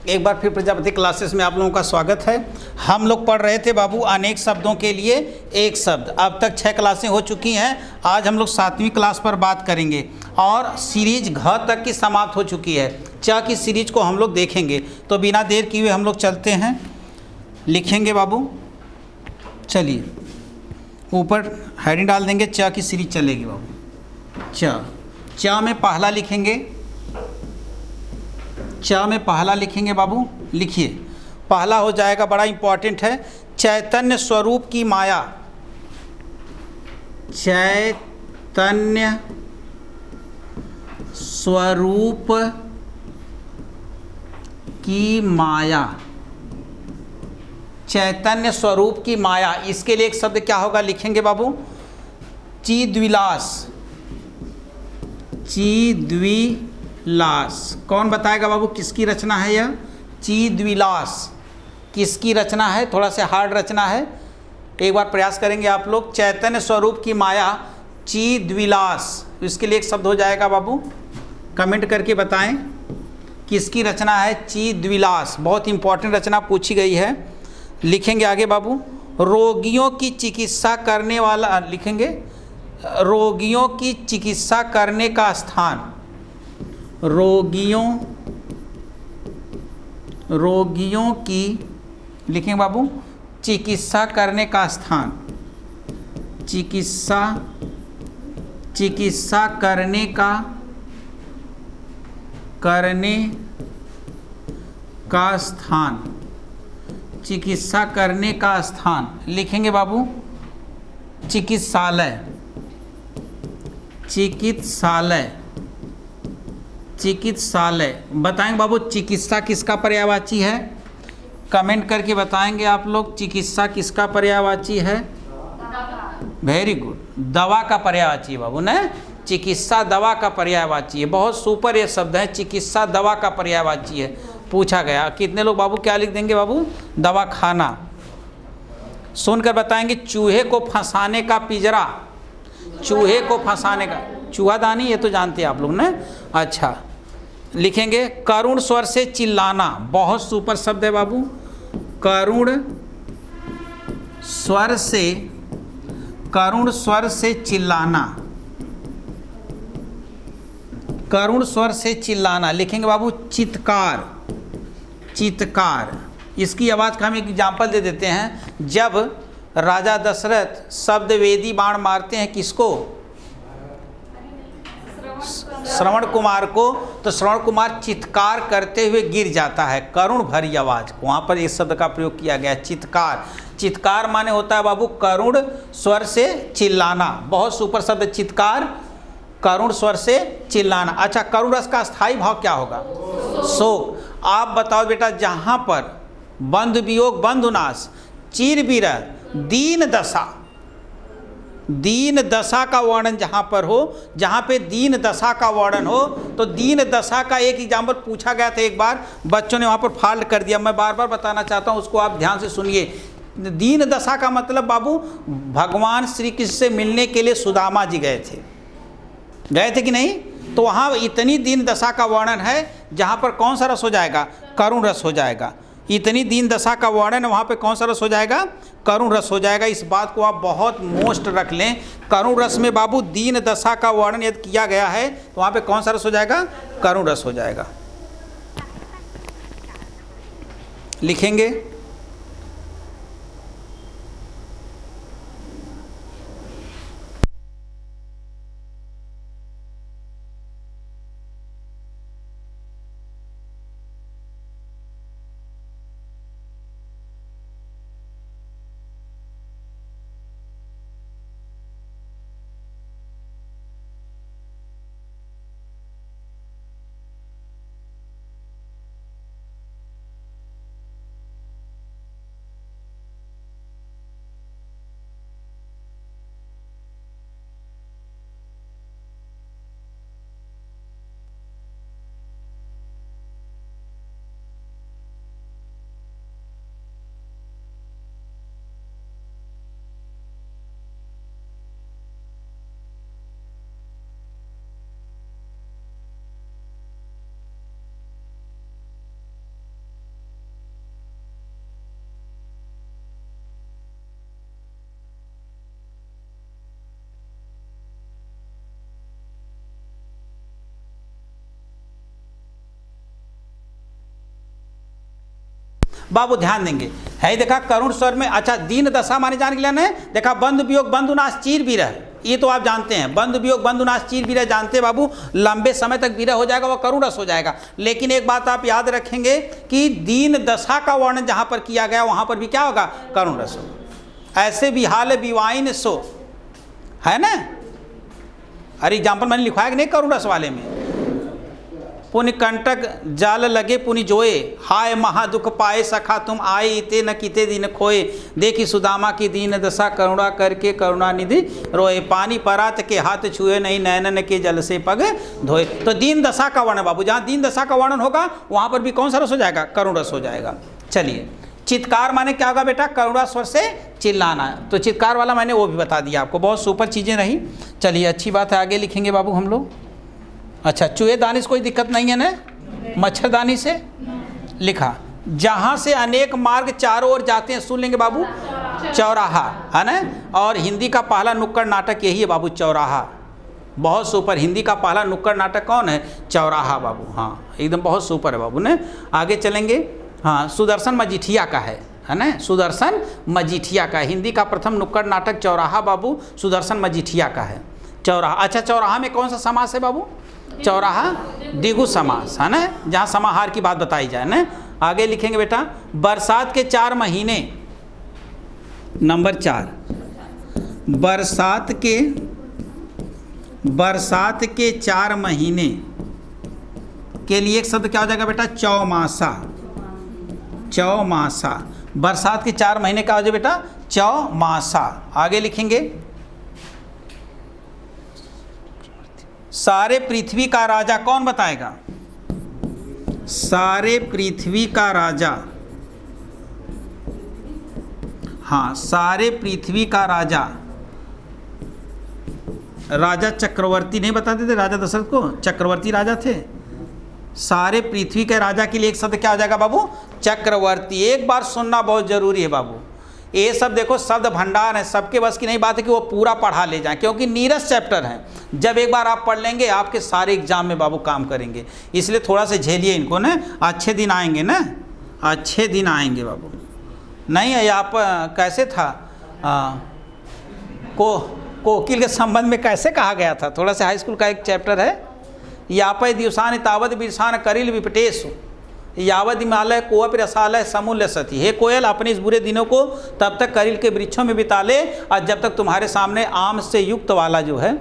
एक बार फिर प्रजापति क्लासेस में आप लोगों का स्वागत है। हम लोग पढ़ रहे थे बाबू अनेक शब्दों के लिए एक शब्द। अब तक 6 क्लासें हो चुकी हैं। आज हम लोग 7वीं क्लास पर बात करेंगे और सीरीज घ तक की समाप्त हो चुकी है। च की सीरीज को हम लोग देखेंगे। तो बिना देर किए हुए हम लोग चलते हैं, लिखेंगे बाबू। चलिए ऊपर हेडिंग डाल देंगे, च की सीरीज चलेगी बाबू। च में पहला लिखेंगे, च में पहला लिखेंगे बाबू। लिखिए, पहला हो जाएगा, बड़ा इंपॉर्टेंट है, चैतन्य स्वरूप की माया। चैतन्य स्वरूप की माया। चैतन्य स्वरूप की माया, इसके लिए एक शब्द क्या होगा, लिखेंगे बाबू, चिद्विलास। चिद्विलास कौन बताएगा बाबू, किसकी रचना है यह? चिद्विलास किसकी रचना है? थोड़ा सा हार्ड रचना है, एक बार प्रयास करेंगे आप लोग। चैतन्य स्वरूप की माया, चिद्विलास, इसके लिए एक शब्द हो जाएगा बाबू। कमेंट करके बताएं किसकी रचना है। चिद्विलास बहुत इंपॉर्टेंट रचना पूछी गई है। लिखेंगे आगे बाबू, रोगियों की चिकित्सा करने वाला। लिखेंगे, रोगियों की चिकित्सा करने का स्थान। रोगियों की, लिखेंगे बाबू, चिकित्सा करने का स्थान। चिकित्सा करने का स्थान। चिकित्सा करने का स्थान लिखेंगे बाबू, चिकित्सालय। चिकित्सालय बताएंगे बाबू, चिकित्सा किसका पर्यायवाची है? कमेंट करके बताएंगे आप लोग, चिकित्सा किसका पर्यायवाची है? वेरी गुड, दवा का पर्यायवाची है बाबू ने। चिकित्सा दवा का पर्यायवाची है। बहुत सुपर ये शब्द है, चिकित्सा दवा का पर्यायवाची है। पूछा गया, कितने लोग बाबू क्या लिख देंगे बाबू? दवा खाना। सुनकर बताएंगे, चूहे को फंसाने का पिंजरा। चूहे को फंसाने का, चूहादानी, ये तो जानते हैं आप लोग ने। अच्छा, लिखेंगे, करुण स्वर से चिल्लाना। बहुत सुपर शब्द है बाबू, करुण स्वर से चिल्लाना। करुण स्वर से चिल्लाना लिखेंगे बाबू, चित्कार। इसकी आवाज़ का हम एक एग्जाम्पल दे देते हैं। जब राजा दशरथ शब्द वेदी बाण मारते हैं किसको? श्रवण कुमार को, तो श्रवण कुमार चित्कार करते हुए गिर जाता है। करुण भरी आवाज़, वहाँ पर इस शब्द का प्रयोग किया गया, चित्कार। चित्कार माने होता है बाबू करुण स्वर से चिल्लाना। बहुत सुपर शब्द चित्कार, करुण स्वर से चिल्लाना। अच्छा, करुण रस का स्थायी भाव क्या होगा? शोक। आप बताओ बेटा, जहाँ पर बंधु वियोग बंधुनाश, चिर विरह, दीन दशा का वर्णन जहाँ पर हो, जहाँ पे दीन दशा का वर्णन हो, तो दीन दशा का एक एग्जाम्पल पूछा गया था एक बार, बच्चों ने वहाँ पर फाल्ट कर दिया। मैं बार बार बताना चाहता हूँ, उसको आप ध्यान से सुनिए। दीन दशा का मतलब बाबू, भगवान श्री कृष्ण से मिलने के लिए सुदामा जी गए थे कि नहीं? तो वहाँ इतनी दीन दशा का वर्णन है, जहाँ पर कौन सा रस हो जाएगा? करुण रस हो जाएगा। इतनी दीन दशा का वर्णन है, वहाँ पे कौन सा रस हो जाएगा? करुण रस हो जाएगा। इस बात को आप बहुत मोस्ट रख लें। करुण रस में बाबू दीन दशा का वर्णन यदि किया गया है, तो वहाँ पे कौन सा रस हो जाएगा? करुण रस हो जाएगा। लिखेंगे, बाबू ध्यान देंगे, है देखा करुण स्वर में। अच्छा, दीन दशा माने जान के लिए देखा, बंधु वियोग बंधु नाश चीर विरह, ये तो आप जानते हैं, बंधु वियोग बंधु नाश चीर विरह जानते हैं बाबू, लंबे समय तक विरह हो जाएगा, वह करुण रस हो जाएगा। लेकिन एक बात आप याद रखेंगे कि दीन दशा का वर्णन जहाँ पर किया गया वहाँ पर भी क्या होगा, करुण रस होगा। ऐसे भी हाल विवाइन सो, है ना, अरे एग्जाम्पल मैंने लिखवाया कि नहीं करुण रस वाले में, पुनि कंटक जाल लगे पुनि जोए, हाय महा दुख पाए सखा तुम आए, इते न किते दिन खोए, देखी सुदामा की दीन दशा करुणा करके करुणानिधि रोए, पानी परात के हाथ छुए नहीं नैनन के जल से पग धोए। तो दीन दशा का वर्णन बाबू, जहाँ दीन दशा का वर्णन होगा वहाँ पर भी कौन सा रस हो जाएगा, करुण रस हो जाएगा। चलिए, चित्कार माने क्या होगा बेटा, करुणा स्वर से चिल्लाना, तो चित्कार वाला मैंने वो भी बता दिया आपको, बहुत सुपर चीज़ें रही। चलिए अच्छी बात है, आगे लिखेंगे बाबू हम लोग। अच्छा, चूहेदानी से कोई दिक्कत नहीं है ना, मच्छरदानी से लिखा, जहाँ से अनेक मार्ग चारों ओर जाते हैं, सुन लेंगे बाबू, चौराहा, है ना। और हिंदी का पहला नुक्कड़ नाटक यही है बाबू, चौराहा, बहुत सुपर। हिंदी का पहला नुक्कड़ नाटक कौन है, चौराहा बाबू, हाँ एकदम बहुत सुपर है बाबू ने। आगे चलेंगे, हाँ सुदर्शन मजीठिया का है ना, सुदर्शन मजीठिया का, हिंदी का प्रथम नुक्कड़ नाटक चौराहा बाबू सुदर्शन मजीठिया का है। चौराहा, अच्छा चौराहा में कौन सा समास है बाबू, चौराहा द्विगु समास, है ना, जहाँ समाहार की बात बताई जाए ना। आगे लिखेंगे बेटा, बरसात के 4 महीने, नंबर 4, बरसात के 4 महीने के लिए एक शब्द क्या हो जाएगा बेटा, चौमासा, चौमासा, बरसात के 4 महीने का हो जाए बेटा, चौमासा। आगे लिखेंगे, सारे पृथ्वी का राजा, कौन बताएगा, सारे पृथ्वी का राजा, हाँ सारे पृथ्वी का राजा, राजा चक्रवर्ती नहीं बताते थे राजा दशरथ को, चक्रवर्ती राजा थे। सारे पृथ्वी के राजा के लिए एक शब्द क्या हो जाएगा बाबू, चक्रवर्ती। एक बार सुनना बहुत जरूरी है बाबू, ये सब देखो शब्द भंडार है, सबके बस की नहीं बात है कि वो पूरा पढ़ा ले जाएं, क्योंकि नीरस चैप्टर है, जब एक बार आप पढ़ लेंगे आपके सारे एग्जाम में बाबू काम करेंगे, इसलिए थोड़ा सा झेलिए इनको ना, अच्छे दिन आएंगे ना, अच्छे दिन आएंगे बाबू। नहीं है आप कैसे था, कोकिल के संबंध में कैसे कहा गया था, थोड़ा सा हाई स्कूल का एक चैप्टर है, यापय दिवसान तावत बिरसान करिल विपटेशु, यावत हिमालय कोअप रसालय समूल्य सती, हे कोयल अपने इस बुरे दिनों को तब तक करिल के वृक्षों में बिता ले, और जब तक तुम्हारे सामने आम से युक्त वाला जो है,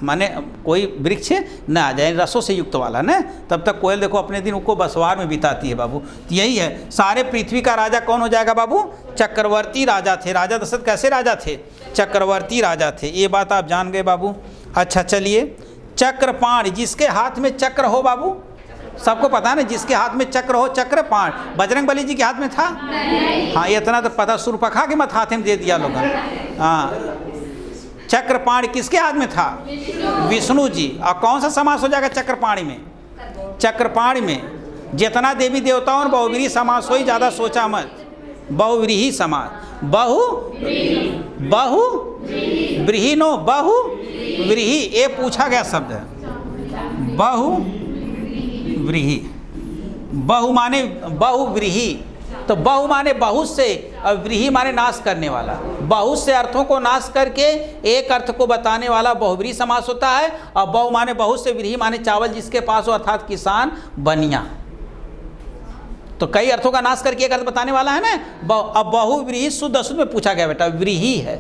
माने कोई वृक्ष न आ जाए, रसों से युक्त वाला ना, तब तक कोयल देखो अपने दिन को बसवार में बिताती है बाबू। तो यही है, सारे पृथ्वी का राजा कौन हो जाएगा बाबू, चक्रवर्ती राजा थे। राजा दशरथ कैसे राजा थे, चक्रवर्ती राजा थे, ये बात आप जान गए बाबू। अच्छा चलिए, चक्रपाण, जिसके हाथ में चक्र हो बाबू, सबको पता है ना, जिसके हाथ में चक्र हो, चक्रपाण, बजरंग बली जी के हाथ में था नहीं। हाँ इतना तो पता, सुरपखा के मत हाथ में दे दिया लोगों। हाँ, चक्रपाण किसके हाथ में था, विष्णु जी। और कौन सा समास हो जाएगा चक्रपाणी में, चक्रपाणी में जितना देवी देवताओं और बहुव्रीहि समास हो ही, ज़्यादा सोचा मत, बहुव्रीहि समास, बहु व्रीहि नो, बहु व्रीहि, ये पूछा गया शब्द है, बहु व्रीहि, बहु माने बहुव्रीहि, तो बहु माने बहुत से और व्रीहि माने नाश करने वाला, बहुत से अर्थों को नाश करके एक अर्थ को बताने वाला बहुव्रीहि समास होता है। और बहु माने बहुत से, व्रीहि माने चावल जिसके पास हो, अर्थात किसान बनिया, तो कई अर्थों का नाश करके एक अर्थ बताने वाला है ना। अब बहुव्रीहि शुद्ध अशुद्ध में पूछा गया बेटा, व्रीहि है,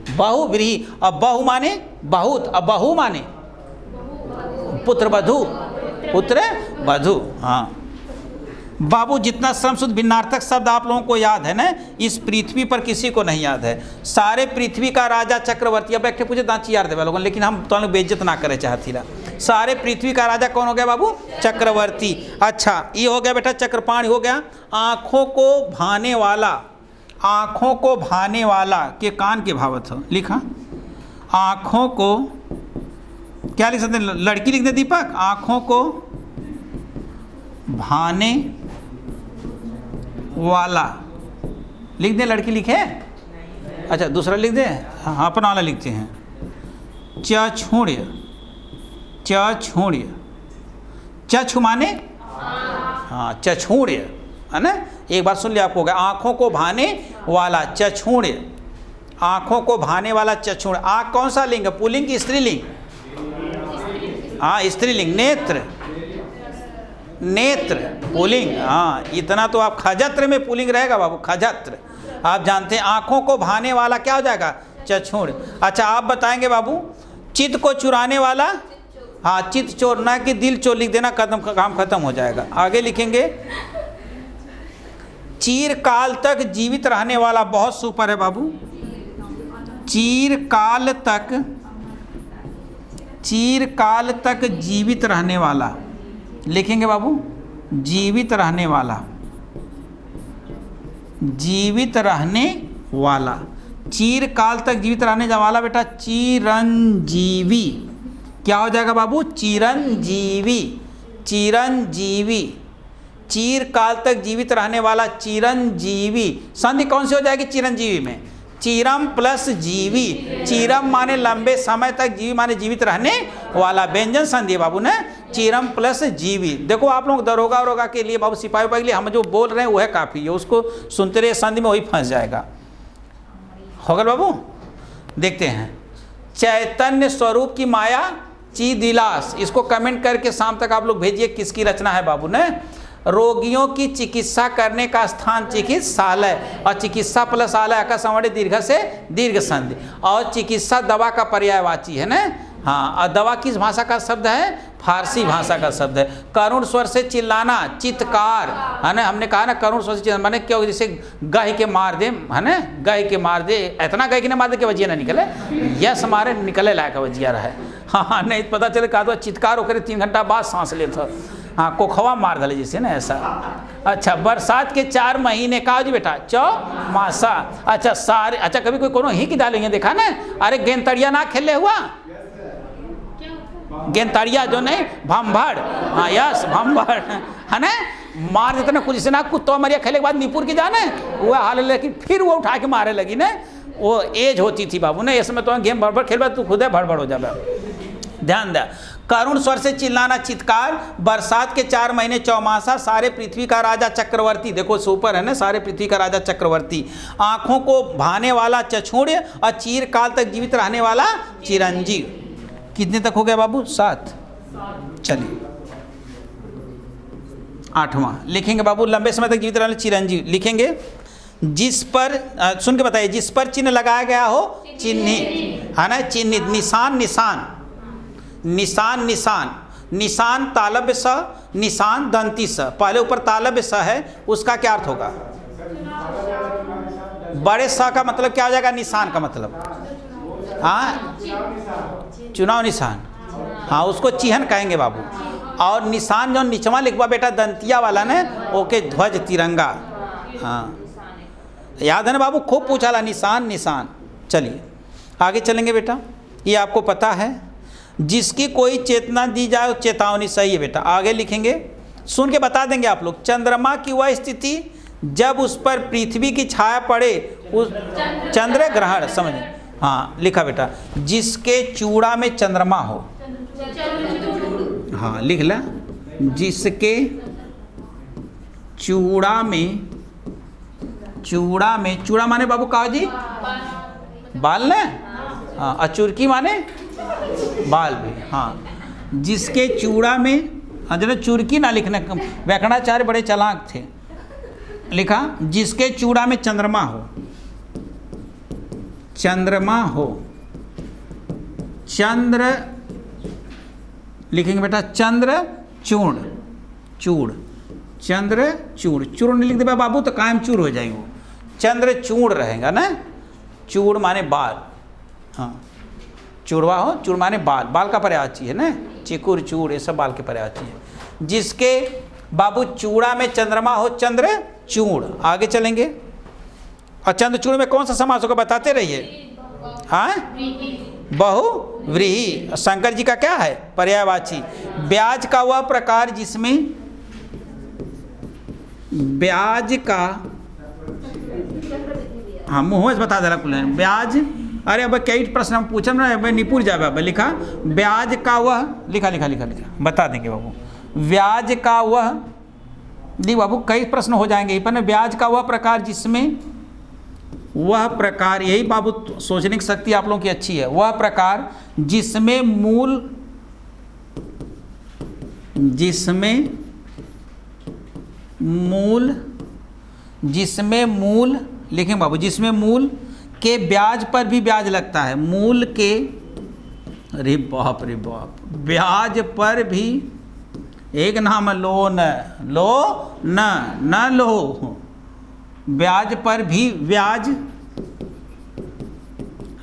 बहुव्रीहि। अब बहु माने बहुत, अब बहु माने पुत्र वधु, पुत्र वधु। हाँ बाबू, जितना श्रम शुद्ध भिन्नार्थक शब्द आप लोगों को याद है ना, इस पृथ्वी पर किसी को नहीं याद है। सारे पृथ्वी का राजा चक्रवर्ती, अब एक पूछे दांची याद है लोगों, लेकिन हम तो बेइज्जत ना करे चाहती ला। सारे पृथ्वी का राजा कौन हो गया बाबू, चक्रवर्ती। अच्छा ये हो गया बेटा, चक्रपाणी हो गया। आँखों को भाने वाला, आँखों को भाने वाला के कान के भावत हो, लिखा आँखों को, क्या लिख सकते, लड़की लिख दे दीपक, आँखों को भाने वाला लिख दे, लड़की लिखे, अच्छा दूसरा लिख दे, हाँ अपना वाला लिखते हैं, चछूण्य, चछूण्य, चछु माने हाँ चछूण्य, है ना, एक बार सुन लिया आपको होगा, आँखों को भाने वाला चक्षुण, आँखों को भाने वाला चक्षुण। आँख कौन सा लिंग है, पुल्लिंग की स्त्रीलिंग? हाँ स्त्रीलिंग। नेत्र, नेत्र पुल्लिंग। हाँ इतना तो आप, खजत्र में पुल्लिंग रहेगा बाबू, खजत्र आप जानते हैं। आँखों को भाने वाला क्या हो जाएगा, चक्षुण। अच्छा आप बताएंगे बाबू, चित्त को चुराने वाला, हाँ चित्त चोर, ना कि दिल चोर लिख देना, काम खत्म हो जाएगा। आगे लिखेंगे, चिरकाल तक जीवित रहने वाला, बहुत सुपर है बाबू, चिरकाल तक जीवित रहने वाला लिखेंगे बाबू, जीवित रहने वाला, जीवित रहने वाला, चिरकाल तक जीवित रहने वाला बेटा चिरंजीवी। क्या हो जाएगा बाबू, चिरंजीवी, चिरंजीवी, चिरकाल तक जीवित रहने वाला चिरंजीवी। संधि कौन सी हो जाएगी चिरंजीवी में, चिरम प्लस जीवी, चिरम माने लंबे समय तक, जीवी माने जीवित रहने वाला, व्यंजन संधि बाबू ने, चिरम प्लस जीवी। देखो आप लोग दरोगा वरोगा के लिए बाबू, सिपाही के लिए हम जो बोल रहे हैं वो है काफ़ी है, उसको सुनते रहे, संधि में वही फंस जाएगा। होगा बाबू, देखते हैं, चैतन्य स्वरूप की माया चिदिलास, इसको कमेंट करके शाम तक आप लोग भेजिए किसकी रचना है बाबू ने। रोगियों की चिकित्सा करने का स्थान चिकित्सालय, और चिकित्सा प्लस आलय का संवर्ण दीर्घ से दीर्घ संधि, और चिकित्सा दवा का पर्यायवाची है ना। हाँ, और दवा किस भाषा का शब्द है, फारसी भाषा का शब्द है। करुण स्वर से चिल्लाना, चित्कार है ना, हमने कहा ना करुण स्वर से चिल्लाना माने क्या, जैसे गह के मार दे है ना, गह के मार दे, इतना गह के ना मार दे कि वजिया ना निकले, यस मारे निकले लायक वजिया रहे। हाँ नहीं पता चले कहा तो चित्कार होकर 3 घंटा बाद सांस लेता, हाँ कोखवा मार दले जैसे ना ऐसा। अच्छा बरसात के 4 महीने का जी बेटा, चौमासा। अच्छा सारे, अच्छा कभी कोई कोनो ही की डालेंगे देखा ना, अरे गेंतड़िया ना खेले हुआ, गेंतड़िया जो नहीं भंभड़, हाँ यस भंभड़ है ना, मार देते ना कुछ से ना, कुत्ता मरिया खेले के बाद नीपुर की जाने वह हाल, लेकिन फिर वो उठा के मारे लगी ना, वो एज होती थी बाबू ने, इसमें तो गेम भड़बड़ खेल तू खुद है भड़बड़ हो जाए। ध्यान दे, करुण स्वर से चिल्लाना, चित्कार, बरसात के 4 महीने, चौमासा, सारे पृथ्वी का राजा चक्रवर्ती, देखो सुपर है ना, सारे पृथ्वी का राजा चक्रवर्ती, आंखों को भाने वाला चक्षुण, और चिरकाल तक जीवित रहने वाला चिरंजीव। कितने तक हो गया बाबू, 7। चलिए 8वां लिखेंगे बाबू, लंबे समय तक जीवित रहने वाले चिरंजीव लिखेंगे। जिस पर सुन के बताइए, जिस पर चिन्ह लगाया गया हो, चिन्हित है ना, चिन्हित, निशान, निशान, निशान, निशान, निशान तालब्य स, निशान दंती स, पहले ऊपर तालब्य स है, उसका क्या अर्थ होगा, बड़े स का मतलब क्या हो जाएगा, निशान का मतलब, हाँ चुनाव निशान, हाँ उसको चिन्ह कहेंगे बाबू। और निशान जो निचवा लिखवा बेटा दंतिया वाला ने, ओके ध्वज तिरंगा, हाँ याद है ना बाबू, खूब पूछा ला निशान, निशान। चलिए आगे चलेंगे बेटा, ये आपको पता है, जिसकी कोई चेतना दी जाए चेतावनी, सही है बेटा। आगे लिखेंगे, सुन के बता देंगे आप लोग, चंद्रमा की वह स्थिति जब उस पर पृथ्वी की छाया पड़े, उस चंद्र ग्रहण, समझ, हाँ लिखा बेटा, जिसके चूड़ा में चंद्रमा हो, हाँ लिख ला, जिसके चूड़ा में, चूड़ा में, चूड़ा माने बाबू कहा जी बाल ने, हाँ अचुरकी माने बाल भी, हाँ जिसके चूड़ा में, हाँ जरा चुरकी ना लिखना, व्याकरणाचार्य बड़े चालाक थे, लिखा जिसके चूड़ा में चंद्रमा हो, चंद्रमा हो, चंद्र लिखेंगे बेटा, चंद्र चूर्ण, चूड़, चंद्र चूड़, चूर्ण लिख दे बाबू तो कायम चूर हो जाएगी, वो चंद्र चूड़ रहेगा ना, चूड़ माने बाल, हाँ चूड़वा हो, चूड़ माने बाल, बाल का पर्यायवाची है ना, चिकुर चूड़ ये सब बाल के पर्यायवाची है। जिसके बाबू चूड़ा में चंद्रमा हो, चंद्र चूड़। आगे चलेंगे, और चंद्र चूड़ में कौन सा समास होगा बताते रहिए, हाँ बहुव्रीहि, शंकर जी का क्या है पर्यायवाची। ब्याज का वह प्रकार जिसमें, ब्याज का, हाँ मुँह से बता दे रहा ब्याज, अरे अब कई प्रश्न हम पूछा ना, मैं निपुर जाए, लिखा ब्याज का वह, लिखा लिखा लिखा लिखा बता देंगे बाबू, ब्याज का वह नहीं बाबू, कई प्रश्न हो जाएंगे पर ब्याज का वह प्रकार जिसमें, वह प्रकार, यही बाबू सोचने की शक्ति आप लोगों की अच्छी है, वह प्रकार जिसमें मूल लिखें बाबू, जिसमें मूल के ब्याज पर भी ब्याज लगता है, मूल के, अरे बाप रे बाप, ब्याज पर भी, एक नाम लोन, न लो, ब्याज पर भी ब्याज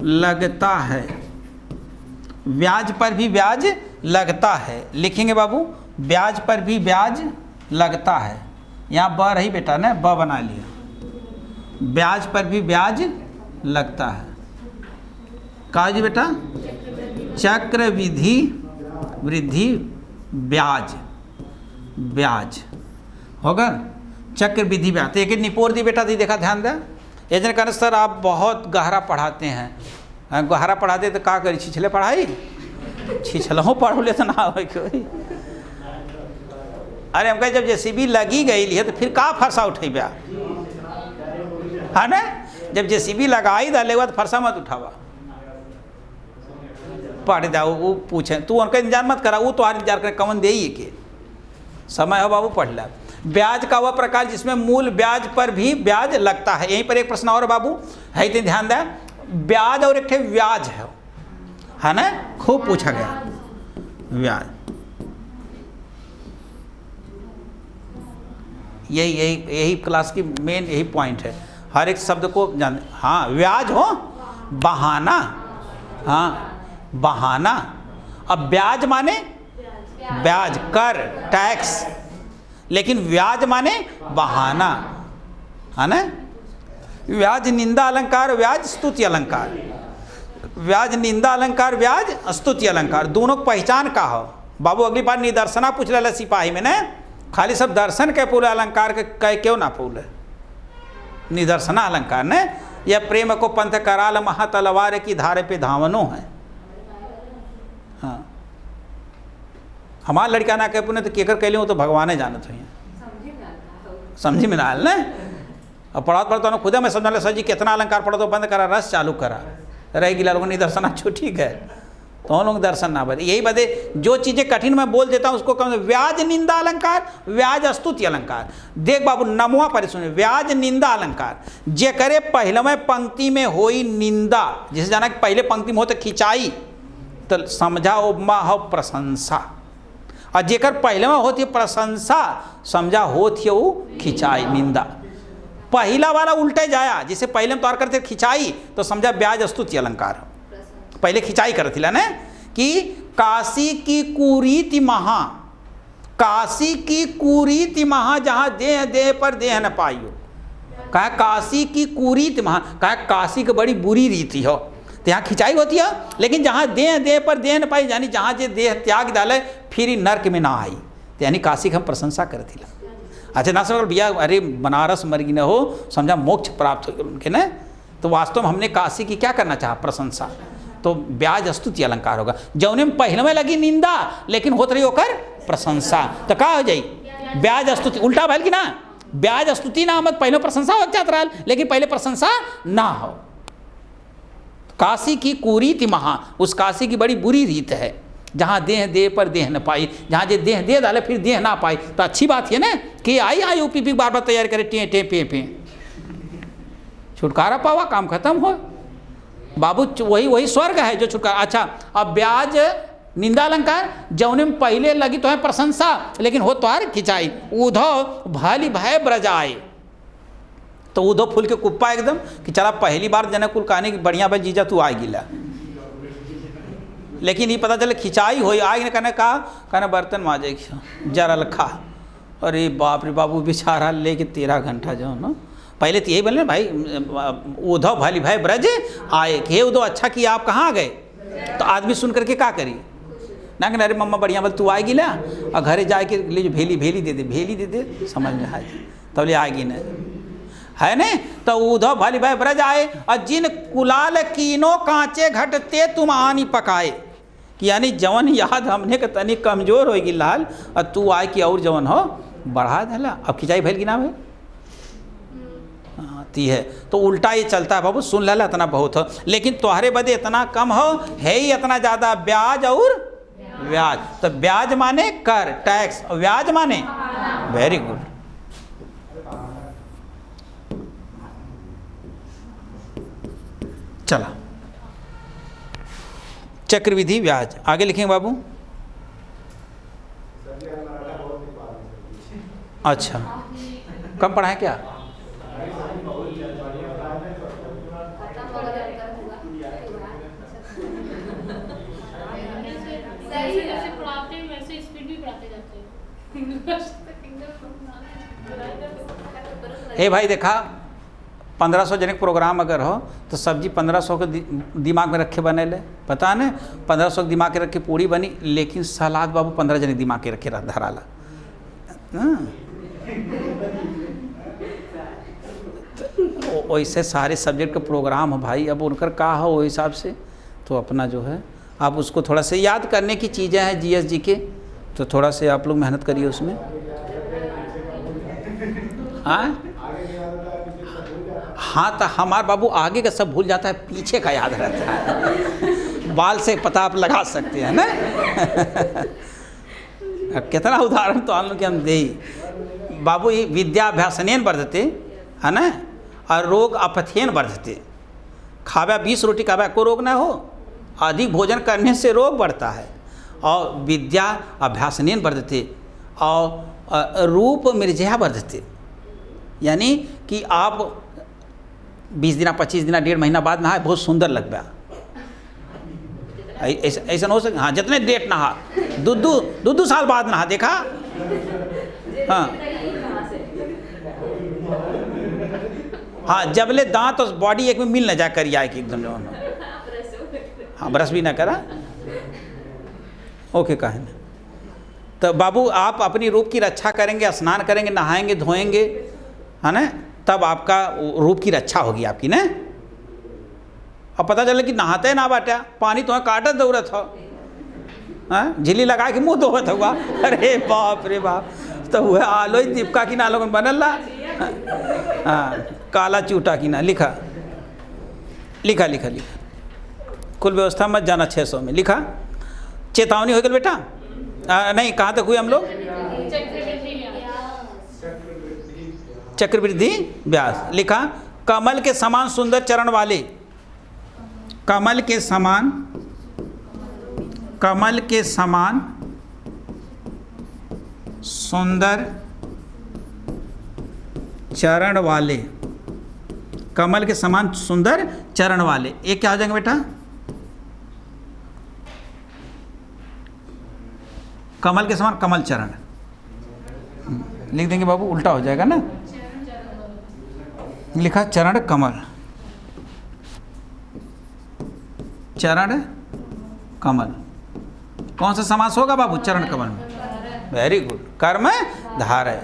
लगता है, ब्याज पर भी ब्याज लगता है। लिखेंगे बाबू, ब्याज पर भी ब्याज लगता है। यहाँ ब रही बेटा ने, ब बना लिया, ब्याज पर भी ब्याज लगता है। कहा जी बेटा, चक्रवृद्धि वृद्धि ब्याज, ब्याज होगा, चक्रवृद्धि ब्याज। तो एक निपोर दी बेटा दी, देखा ध्यान दे। ये जन कहना सर आप बहुत गहरा पढ़ाते हैं, गहरा पढ़ाते तो का करी, छिछले पढ़ाई, छिछलों पढ़ ले तो ना हो कोई। अरे हम कहे जब जेसीबी लगी गई है तो फिर का फरसा उठे ब्या, है ना, जब जेसीबी लगाई डाले बाद फरसा मत उठावा, पढ़ जाओ। वो पूछे तू उनका इंतजार मत करा, वो तो इंतजार करे कमन दे ही के समय हो बाबू, पढ़ ला। ब्याज का वह प्रकार जिसमें मूल ब्याज पर भी ब्याज लगता है। यहीं पर एक प्रश्न और बाबू है, तो ध्यान दे, ब्याज और एक ठे ब्याज है ना, खूब पूछा गया ब्याज। यही क्लास की मेन यही पॉइंट है, हर एक शब्द को जान। हाँ, ब्याज हो बहाना, हाँ बहाना। अब ब्याज माने ब्याज, कर, टैक्स, लेकिन ब्याज माने बहाना, है ना। ब्याज निंदा अलंकार, ब्याज स्तुति अलंकार, ब्याज निंदा अलंकार, ब्याज स्तुति अलंकार, दोनों की पहचान का हो बाबू। अगली बार निदर्शना पूछ रहा सिपाही में ने, खाली सब दर्शन के पूरे अलंकार के कह क्यों ना पूरे, निदर्शना अलंकार ने, यह प्रेम को पंथ कराल महा तलवार की धारे पे धावनो है। हाँ, हमारा लड़का ना कह पुने तो केकर कह लियो तो भगवान जानत हो, समझी में ना आल ने। अब पढ़ात पढ़ता खुद मैं समझ सर जी कितना अलंकार पढ़ो तो बंद करा, रस चालू करा, रह गिला लोगों निदर्शना छुट्टी गए तो हम लोग दर्शन ना बने। यही बदे जो चीज़ें कठिन मैं बोल देता हूँ उसको कम, व्याज निंदा अलंकार, व्याज स्तुति अलंकार। देख बाबू नमवा पर सुने, व्याज निंदा अलंकार, जे करे पहलवे पंक्ति में होई निंदा, जिसे जाना कि पहले पंक्ति में हो तो खिंचाई, तो समझा उपमा हो प्रशंसा, और जेकर पहलवे होती प्रशंसा समझा होती वो खिंचाई निंदा। पहला वाला उल्टे जाया, जिसे पहले में तौर करते खिंचाई तो समझा ब्याज स्तुति अलंकार, पहले खिंचाई करती ना कि काशी की कुरीति महा, काशी की कुरीति महा, जहाँ देह देह पर देह न पाइयो। कहा काशी की कुरीति महा, कहा काशी की बड़ी बुरी रीति हो, तो यहाँ खिंचाई होती है, लेकिन जहाँ देह देह पर देह न पाई, यानी जहाँ जे देह त्याग डाले फिर नर्क में ना आई, तो यानी काशी की हम प्रशंसा करती ला। अच्छा ना समझ भैया, अरे बनारस मर्गी न हो, समझा मोक्ष प्राप्त हो उनके न, तो वास्तव में हमने काशी की क्या करना चाहा, प्रशंसा। तो ब्याज स्तुति अलंकार होगा, जौने में पहले में लगी निंदा लेकिन होत रही होकर प्रशंसा, तो क्या हो जाई ब्याज स्तुति, उल्टा भल की ना, ब्याज स्तुति ना मत, पहले प्रशंसा हो जाता रहा लेकिन पहले प्रशंसा ना हो। काशी की कुरीति महा, उस काशी की बड़ी बुरी रीत है, जहाँ देह देह पर देह न पाई, जहाँ जे देह दे डाले फिर देह ना पाई। तो अच्छी बात है ना कि आई यूपी बार बार तैयार करे, टे टे पे पे छुटकारा पावा, काम खत्म हो बाबू, वही स्वर्ग है जो छुटकारा। अच्छा, अब ब्याज निंदा अलंकार, जौने में पहले लगी तो है प्रशंसा लेकिन हो तो खिंचाई। उधो भाली भय ब्रजाए, तो उधो फूल के कुप्पा एकदम कि चला पहली बार जनक कुल कहने की बढ़िया भाई जीजा तू आए गिला, लेकिन ये पता चले खिंचाई हो आग ने कहना बर्तन माजे जरा लखा। अरे बाप रे बाबू, बेचारा लेके 13 घंटा जो ना, पहले तो यही बोले भाई उद्धव भाली भाई ब्रज आए कि हे उद्धव अच्छा किया आप कहाँ आ गए, तो आदमी सुन करके क्या करी ना कि अरे मम्मा बढ़िया बोल तू आएगी ना, और घरे जाए के ले जो भेली दे दे समझ में आए, तब ले आएगी ना, है ने। तो उद्धव भाली भाई ब्रज आए, और जिन कुलाल कीनो कांचे घटते तुम आनी पकाए, कि यानी जवन याद हमने के तनी कमजोर होगी लाल, और तू आए कि और जवन हो बढ़ा देला अब खिंचाई भैल की नाम है ती है। तो उल्टा ये चलता है बाबू, सुन लेला इतना बहुत हो, लेकिन तुम्हारे बदे इतना कम हो है ही इतना ज़्यादा ब्याज और ब्याज। तो ब्याज माने कर टैक्स, और ब्याज माने वेरी गुड। चला चक्रविधि ब्याज आगे लिखेंगे बाबू। अच्छा कम पढ़ा है क्या? हे भाई देखा 1500 जने प्रोग्राम अगर हो तो सब्जी 1500 के दिमाग में रखे बने ले, पता न 1500 के दिमाग के रखे पूरी बनी, लेकिन सलाद बाबू 15 जने दिमाग के रखे धराला। तो वैसे सारे सब्जेक्ट का प्रोग्राम हो भाई, अब उनकर का हो वो हिसाब से तो अपना जो है आप उसको थोड़ा से याद करने की चीज़ें हैं जीएसजी के, तो थोड़ा से आप लोग मेहनत करिए उसमें। हाँ तो हमारे बाबू आगे का सब भूल जाता है, पीछे का याद रहता है। बाल से पता आप लगा सकते हैं ना। अब कितना उदाहरण तो हम लोग के हम दे बाबू, ये विद्याभ्यासनेन वर्धते है ना, और रोग अपथ्येन वर्धते। खावा 20 रोटी खावा को रोग ना हो, अधिक भोजन करने से रोग बढ़ता है। और विद्या अभ्यासनेन वर्धते, और रूप मिर्जया वर्धते, यानी कि आप 20 दिन 25 दिन 1.5 महीना बाद नहाए बहुत सुंदर लगता। ऐसा हो सके, हाँ जितने डेट नहा, दो साल बाद नहा देखा। हाँ हाँ जबले दांत और बॉडी एक में मिल न जाए करिया कि एकदम जो हाँ ब्रश भी ना करा ओके कहे ना। तो बाबू आप अपनी रूप की रक्षा करेंगे, स्नान करेंगे, नहाएंगे, धोएंगे, है ना, तब आपका रूप की रक्षा होगी आपकी ना। अब पता चले कि नहाते ना बाटा पानी तुम्हें काटत दौड़त हो, झिल्ली लगा के मुँह धोवत हुआ, अरे बाप रे बाप। तो वह आलोई दीपका की नालों में बनल ला, हाँ काला चूटा की ना लिखा लिखा लिखा लिखा कुल व्यवस्था मत जाना 600 में लिखा। चेतावनी हो गई बेटा, नहीं कहाँ तक हुए हम लोग? चक्रवृद्धि व्यास लिखा। कमल के समान सुंदर चरण वाले, कमल के समान सुंदर चरण वाले, कमल के समान सुंदर चरण वाले, ये क्या हो जाएंगे बेटा? कमल के समान कमल चरण लिख देंगे बाबू, उल्टा हो जाएगा ना। लिखा चरण कमल, चरण कमल, कौन सा समास होगा बाबू चरण कमल में? वेरी गुड, कर्म धारय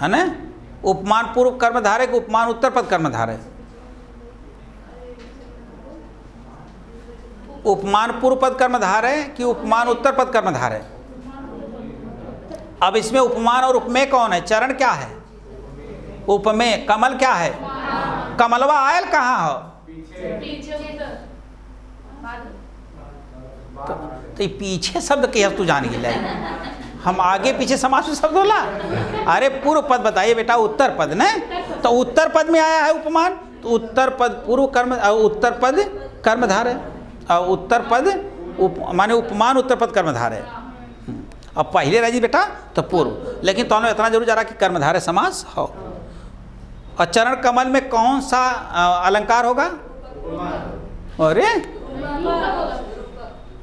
है ना। उपमान पूर्व कर्म धारय कि उपमान उत्तर पद कर्म धारय? उपमान पूर्व पद कर्म धारय कि उपमान उत्तर पद कर्म धारय? अब इसमें उपमान और उपमेय कौन है? चरण क्या है? उपमेय। कमल क्या है? कमलवा आयल कहाँ हो? तो पीछे शब्द के तू जान गिला, हम आगे पीछे समास में शब्द होला। अरे पूर्व पद बताइए बेटा, उत्तर पद न, तो उत्तर पद में आया है उपमान, तो उत्तर पद पूर्व कर्म, उत्तर पद कर्मधार है, और उत्तर पद माने उपमान उत्तर पद कर्मधार है। अब पहले रही बेटा तो पूर्व, लेकिन तो इतना जरूर जा रहा कि कर्मधारय समास हो। और चरण कमल में कौन सा अलंकार होगा? अरे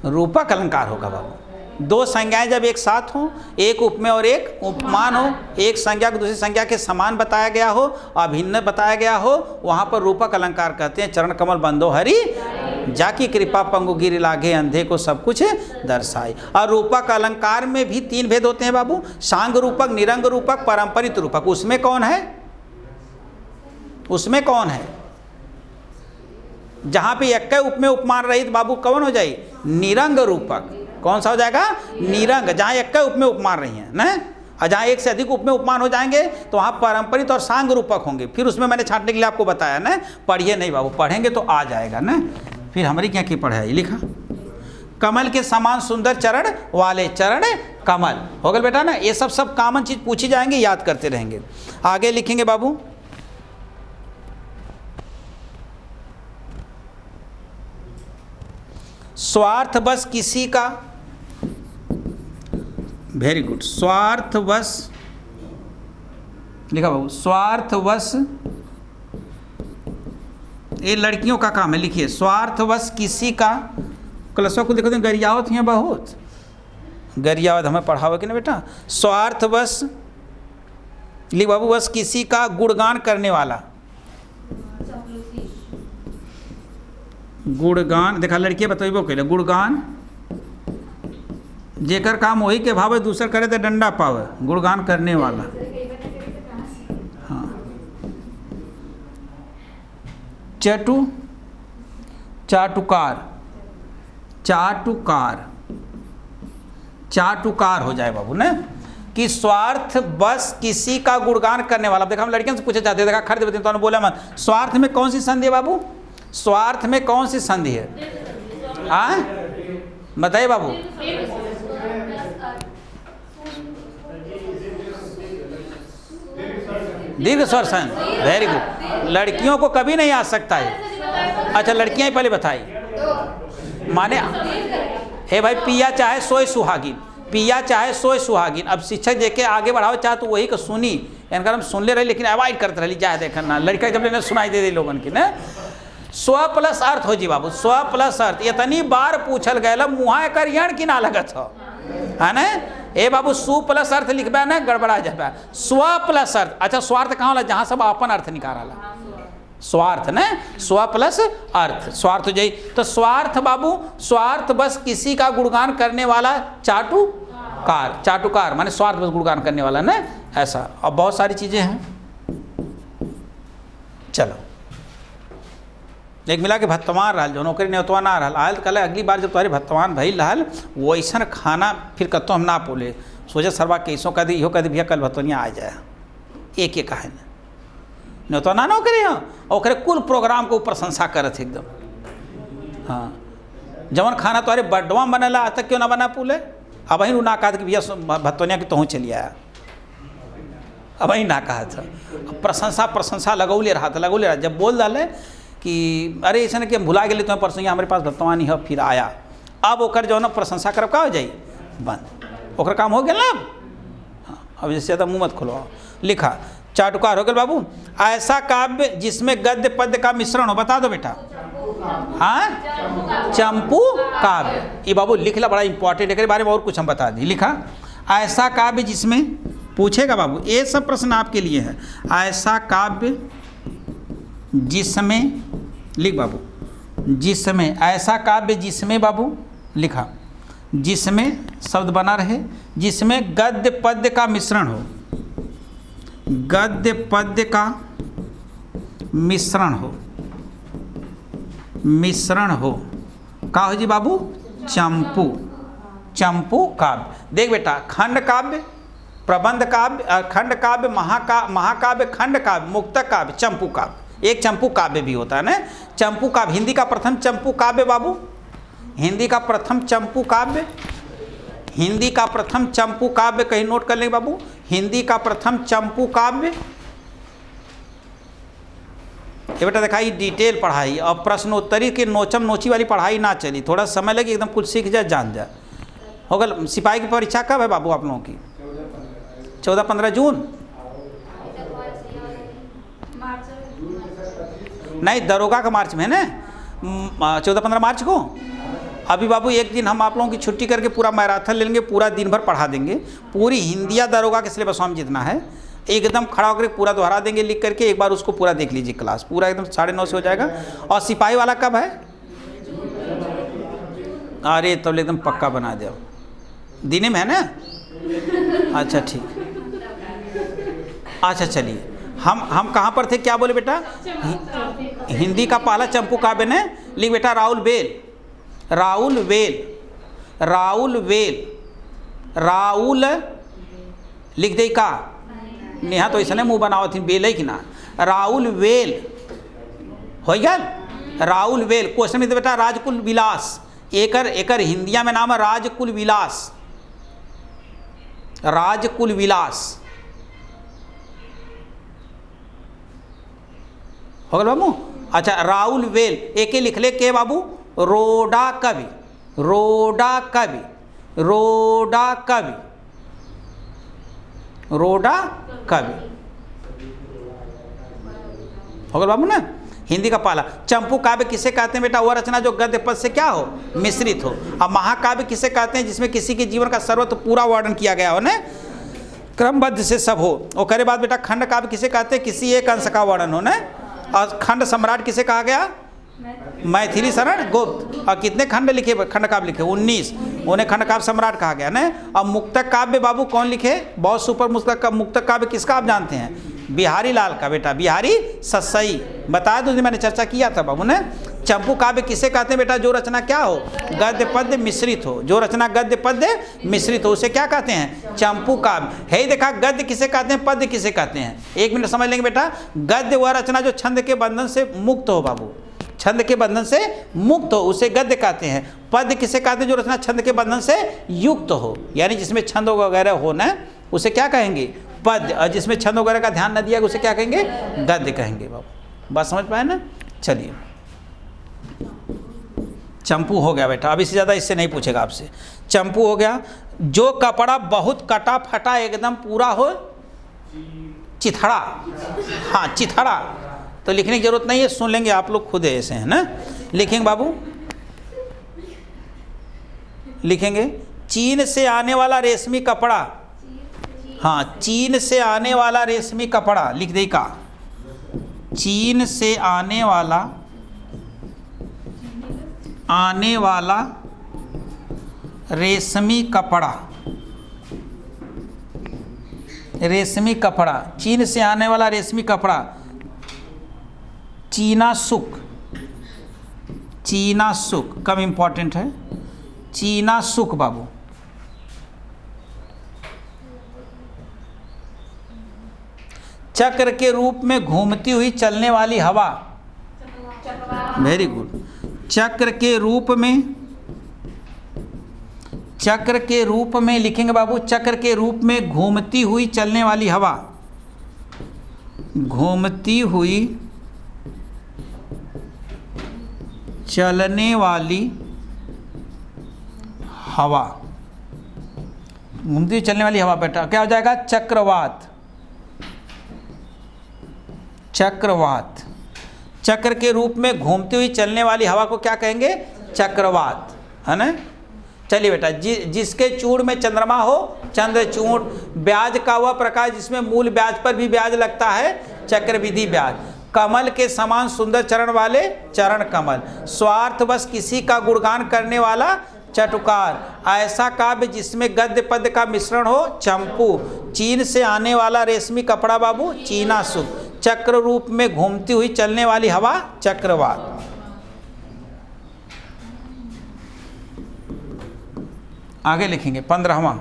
रूपक अलंकार होगा बाबू। दो संज्ञाएं जब एक साथ हों, एक उपमेय और एक उपमान हो, एक संज्ञा को दूसरी संज्ञा के समान बताया गया हो, अभिन्न बताया गया हो, वहाँ पर रूपक अलंकार कहते हैं। चरण कमल बंदो हरि जाकी कृपा पंगु गिरि लागे, अंधे को सब कुछ दर्शाए। और रूपक अलंकार में भी 3 भेद होते हैं बाबू, सांग रूपक, निरंग रूपक, पारंपरिक रूपक। उसमें कौन है? उसमें कौन है? जहाँ पे एक उपमेय उपमान रहित बाबू कौन हो जाए? निरंग रूपक। कौन सा हो जाएगा? निरंग। जहाँ एक उपमेय उपमान रही है ना, और जहाँ एक से अधिक उपमेय उपमान हो जाएंगे तो वहाँ पारंपरिक और सांग रूपक होंगे। फिर उसमें मैंने छांटने के लिए आपको बताया ना, पढ़िए नहीं बाबू, पढ़ेंगे तो आ जाएगा ना। फिर हमारी क्या की पढ़ाई लिखा, कमल के समान सुंदर चरण वाले, चरण कमल हो गए बेटा ना। ये सब कॉमन चीज पूछी जाएंगे, याद करते रहेंगे। आगे लिखेंगे बाबू, स्वार्थ बस किसी का, वेरी गुड, स्वार्थवश लिखा बाबू, स्वार्थवश, ये लड़कियों का काम है, लिखिए स्वार्थवश किसी का, क्लसवा को देखो तो गरियावत हैं बहुत, गरियावत हमें पढ़ाओ कि ना बेटा। स्वार्थवश लिख बाबू, बस किसी का गुणगान करने वाला, गुणगान, देखा लड़कियाँ बताइबो कहले गुणगान, जेकर काम वही के भावे दूसर करे तो डंडा पावे, गुणगान करने वाला। हाँ, चटु, चाटुकार, चाटुकार, चाटुकार हो जाए बाबू ने, कि स्वार्थ बस किसी का गुणगान करने वाला। देखा हम लड़कियों से पूछे जाते हैं, देखा खरीद बताते तो बोला मत, स्वार्थ में कौन सी संधि है बाबू, स्वार्थ में कौन सी संधि है, हाँ बताइए बाबू। दीर्घ स्वर संधि, वेरी गुड। लड़कियों को कभी नहीं आ सकता है। अच्छा लड़कियां ही पहले बताई, माने हे भाई, पिया चाहे सोए सुहागिन, पिया चाहे सोए सुहागिन। अब शिक्षक देखे आगे बढ़ाओ चाहे तो वही को सुनी, इनका हम सुन ले रहे लेकिन अवॉइड करते रही, जाए देखना लड़का जब लेना सुनाई दे लोगन की ना। स्व प्लस अर्थ हो जी बाबू, स्व प्लस अर्थ इतनी बार पूछल गया, मुहा कर यण की ना लगत हो, है ना। ए बाबू सु प्लस अर्थ लिखबा ना गड़बड़ा जाबा, स्व प्लस अर्थ। अच्छा स्वार्थ कहाँ वाला, जहाँ सब अपन अर्थ निकाला, स्वार्थ न, स्व प्लस अर्थ, स्वार्थ जाई। तो स्वार्थ बाबू, स्वार्थ बस किसी का गुणगान करने वाला, चाटुकार, चाटुकार माने स्वार्थ बस गुणगान करने वाला न, ऐसा। अब बहुत सारी चीजें हैं, चलो एक मिला के भत्तवान रहा, जो नौकरी नेतवा ना रहा आयल कल, अगली बार जब तुम्हारे भत्तवान भइल रहल वैसन खाना फिर कतो हम ना बोले, सोचे सरवा कैसों कदी इहो कदी भैया कल भत्तवनिया आ जाए, एक एक कहे नेतवा ना नौकरी हाँ, और कुल प्रोग्राम को प्रशंसा करत एकदम। हाँ जवन खाना तुम्हारे बड्डवा बनेला आज तक क्यों ना बना पूले, अब वहीं ना कहा था कि भैया भत्तवनिया की तो चली आया, अब वहीं ना कहा था, प्रशंसा लगौले रहा था, लगौले रहा। जब बोल डाले कि अरे ऐसा ना कि हम भुला गए तुम्हें परसों हमारे पास भत्तवानी है, फिर आया, अब ओकर जो ना प्रशंसा करब का हो जाई बंद, ओकर काम हो गया ना। हाँ अब इससे ज़्यादा मुँह मत खुलवाओ। लिखा चाटुकार हो गया बाबू, ऐसा काव्य जिसमें गद्य पद्य का मिश्रण हो, बता दो बेटा। हाँ चंपू काव्य, ये बाबू लिख ला, बड़ा इंपॉर्टेंट है, बारे में और कुछ हम बता दी। लिखा ऐसा काव्य जिसमें, पूछेगा बाबू ये सब प्रश्न आपके लिए है, ऐसा काव्य जिसमें, लिख बाबू, जिसमें, ऐसा काव्य जिसमें बाबू लिखा, जिसमें शब्द बना रहे, जिसमें गद्य पद्य का मिश्रण हो, गद्य पद्य का मिश्रण हो, मिश्रण हो, का हो जी बाबू, चंपू, चंपू काव्य। देख बेटा, खंड काव्य, प्रबंध काव्य, खंड काव्य, महाकाव्य, खंड काव्य, मुक्तक काव्य, चंपू काव्य, एक चंपू काव्य भी होता है ना। चंपू काव्य हिंदी का प्रथम चंपू काव्य बाबू, हिंदी का प्रथम चंपू काव्य, हिंदी का प्रथम चंपू काव्य, कहीं नोट कर लेंगे बाबू, हिंदी का प्रथम चंपू काव्य। ये बेटा दिखाई डिटेल पढ़ाई, और प्रश्नोत्तरी के नोचम नोची वाली पढ़ाई ना चली, थोड़ा समय लगे, एकदम कुछ सीख जाए, जान जाए। होगा सिपाही की परीक्षा कब है बाबू आप लोगों की? 14-15 जून नहीं, दरोगा का मार्च में ना, 14-15 मार्च को। अभी बाबू एक दिन हम आप लोगों की छुट्टी करके पूरा मैराथन ले लेंगे, पूरा दिन भर पढ़ा देंगे, पूरी हिंदिया दरोगा के सिलेबस में जितना है एकदम खड़ा होकर पूरा दोहरा देंगे लिख करके, एक बार उसको पूरा देख लीजिए, क्लास पूरा एकदम 9:30 से हो जाएगा। और सिपाही वाला कब है? अरे तो एकदम पक्का बना दो, दिन में है ना। अच्छा ठीक, अच्छा चलिए, हम कहाँ पर थे, क्या बोले बेटा? हिंदी का पहला चंपू काव्य ने, लिख बेटा राहुल बेल, राहुल वेल, राहुल वेल, राहुल लिख दे का नेहा तो ऐसा मुँह बनाओ थी बेल कि ना राहुल वेल हो गया। राहुल वेल क्वेश्चन में बेटा राजकुल विलास एकर हिंदिया में नाम है राजकुल विलास। राजकुल विलास हो गया बाबू। अच्छा राहुल वेल एक लिख ले के बाबू रोडा कवि रोडा कवि रोडा कवि रोडा कवि हो गया बाबू ना हिंदी का पाला। चंपू काव्य किसे कहते हैं बेटा वह रचना जो गद्य पद से क्या हो मिश्रित हो। अब महाकाव्य किसे कहते हैं जिसमें किसी के जीवन का सर्वत्र पूरा वर्णन किया गया हो ना क्रमबद्ध से सब हो। और करे बाद बेटा खंड काव्य किसे कहते हैं किसी एक अंश का वर्णन हो ना। और खंड सम्राट किसे कहा गया मैथिली शरण गुप्त। और कितने खंड लिखे खंड काव्य लिखे 19 उन्हें खंड काव्य सम्राट कहा गया ना। अब मुक्तक काव्य बाबू कौन लिखे बहुत सुपर मुक्तक काव्य किसका आप जानते हैं बिहारी लाल का बेटा बिहारी ससई बताया तो मैंने चर्चा किया था बाबू ने। चंपू काव्य किसे कहते हैं बेटा जो रचना क्या हो गद्य पद्य मिश्रित हो। जो रचना गद्य पद्य मिश्रित हो उसे क्या कहते हैं चंपू काव्य है। देखा गद्य किसे कहते हैं पद्य किसे कहते हैं 1 मिनट समझ लेंगे बेटा। गद्य वह रचना जो छंद के बंधन से मुक्त हो बाबू छंद के बंधन से मुक्त हो उसे गद्य कहते हैं। पद्य किसे कहते हैं जो रचना छंद के बंधन से युक्त हो यानी जिसमें छंद वगैरह हो ना उसे क्या कहेंगे पद्य। और जिसमें छंद वगैरह का ध्यान न दिया उसे क्या कहेंगे गद्य कहेंगे बाबू। बात समझ पाए ना। चलिए चंपू हो गया बेटा अब इससे ज़्यादा इससे नहीं पूछेगा आपसे। चंपू हो गया जो कपड़ा बहुत कटा फटा एकदम पूरा हो चिथड़ा। हाँ चिथड़ा तो लिखने की जरूरत नहीं है सुन लेंगे आप लोग खुद ऐसे हैं ना। लिखेंगे बाबू लिखेंगे चीन से आने वाला रेशमी कपड़ा। हाँ चीन से आने वाला रेशमी कपड़ा लिख दे का चीन से आने वाला रेशमी कपड़ा। रेशमी कपड़ा चीन से आने वाला रेशमी कपड़ा चीना सुक। चीना सुक कम इम्पॉर्टेंट है चीना सुक बाबू। चक्र के रूप में घूमती हुई चलने वाली हवा। Very good. चक्र के रूप में लिखेंगे बाबू चक्र के रूप में घूमती हुई चलने वाली हवा। घूमती हुई चलने वाली हवा। घूमती हुई चलने वाली हवा बेटा क्या हो जाएगा चक्रवात। चक्रवात चक्र के रूप में घूमती हुई चलने वाली हवा को क्या कहेंगे चक्रवात है ना। चलिए बेटा जिसके चूड़ में चंद्रमा हो चंद्रचूड़। ब्याज का वह प्रकार जिसमें मूल ब्याज पर भी ब्याज लगता है चक्रविधि ब्याज। कमल के समान सुंदर चरण वाले चरण कमल। स्वार्थ बस किसी का गुणगान करने वाला चटुकार। ऐसा काव्य जिसमें गद्य पद्य का मिश्रण हो चंपू। चीन से आने वाला रेशमी कपड़ा बाबू चीना सुक। चक्र रूप में घूमती हुई चलने वाली हवा चक्रवात। आगे लिखेंगे 15वां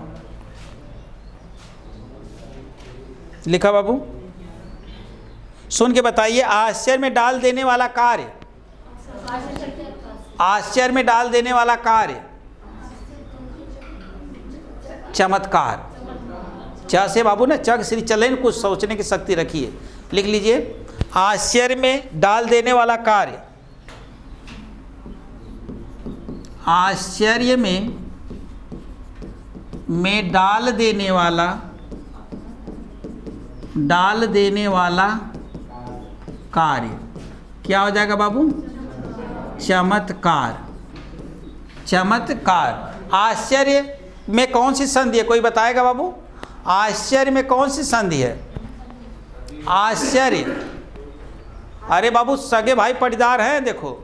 लिखा बाबू सुन के बताइए। आश्चर्य में डाल देने वाला कार्य। आश्चर्य में डाल देने वाला कार्य चमत्कार। च से बाबू ने चग श्री चले कुछ सोचने की शक्ति रखिए। लिख लीजिए आश्चर्य में डाल देने वाला कार्य। आश्चर्य में डाल देने वाला कार्य क्या हो जाएगा बाबू चमत्कार। चमत्कार। आश्चर्य में कौन सी संधि है कोई बताएगा बाबू। आश्चर्य में कौन सी संधि है आश्चर्य। अरे बाबू सगे भाई पटीदार हैं देखो।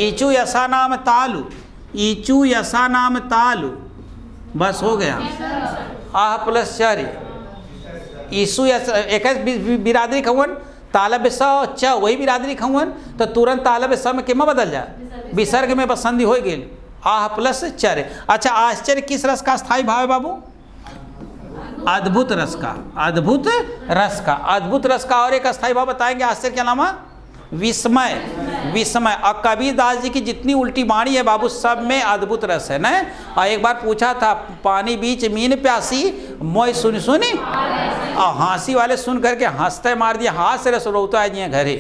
ईचू यसा नाम तालु। ईचू यसा नाम तालु बस हो गया। आह प्लस चर्य ईसु एक बिरादरी खवन तालब स च वही बिरादरी खवन तो तुरंत तालब स में केमा बदल जा विसर्ग में बसंदी हो गई। आह प्लस चर्य। अच्छा आश्चर्य किस रस का स्थायी भाव है बाबू अद्भुत रस का, अद्भुत रस का, अद्भुत रस का। और एक अस्थाई भाव बताएंगे आश्चर्य क्या नाम है? विस्मय, विस्मय। और कबीरदास जी की जितनी उल्टी वाणी है बाबू सब में अद्भुत रस है ना। और एक बार पूछा था, पानी बीच मीन प्यासी मोय सुनी सुनी, और हंसी वाले सुन करके हंसते मार दिया, हाथ से रस रोता है जी घरे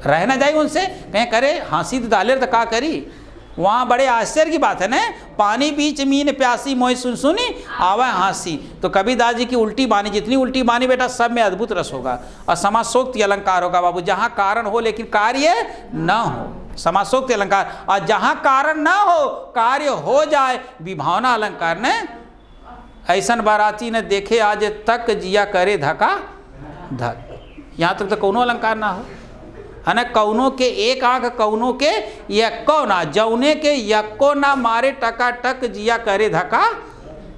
रहना जाए उनसे कहीं करे हंसी तो डाले तो का करी। वहाँ बड़े आश्चर्य की बात है ना, पानी बीच मीन प्यासी मोय सुन सुनी आवा हंसी। तो कबीरदास जी की उल्टी बानी, जितनी उल्टी बानी बेटा सब में अद्भुत रस होगा। और समासोक्ति अलंकार होगा बाबू, जहाँ कारण हो लेकिन कार्य न हो, समासोक्ति अलंकार। और जहाँ कारण न हो कार्य हो जाए, विभावना अलंकार ने। ऐसन बाराती ने देखे आज तक जिया करे धका धक, यहाँ तक तो कौनो अलंकार ना हो है ना। कौनों के एक आंख कौनों के यक्को ना, जौने के यक्को ना मारे टका टक जिया करे धका।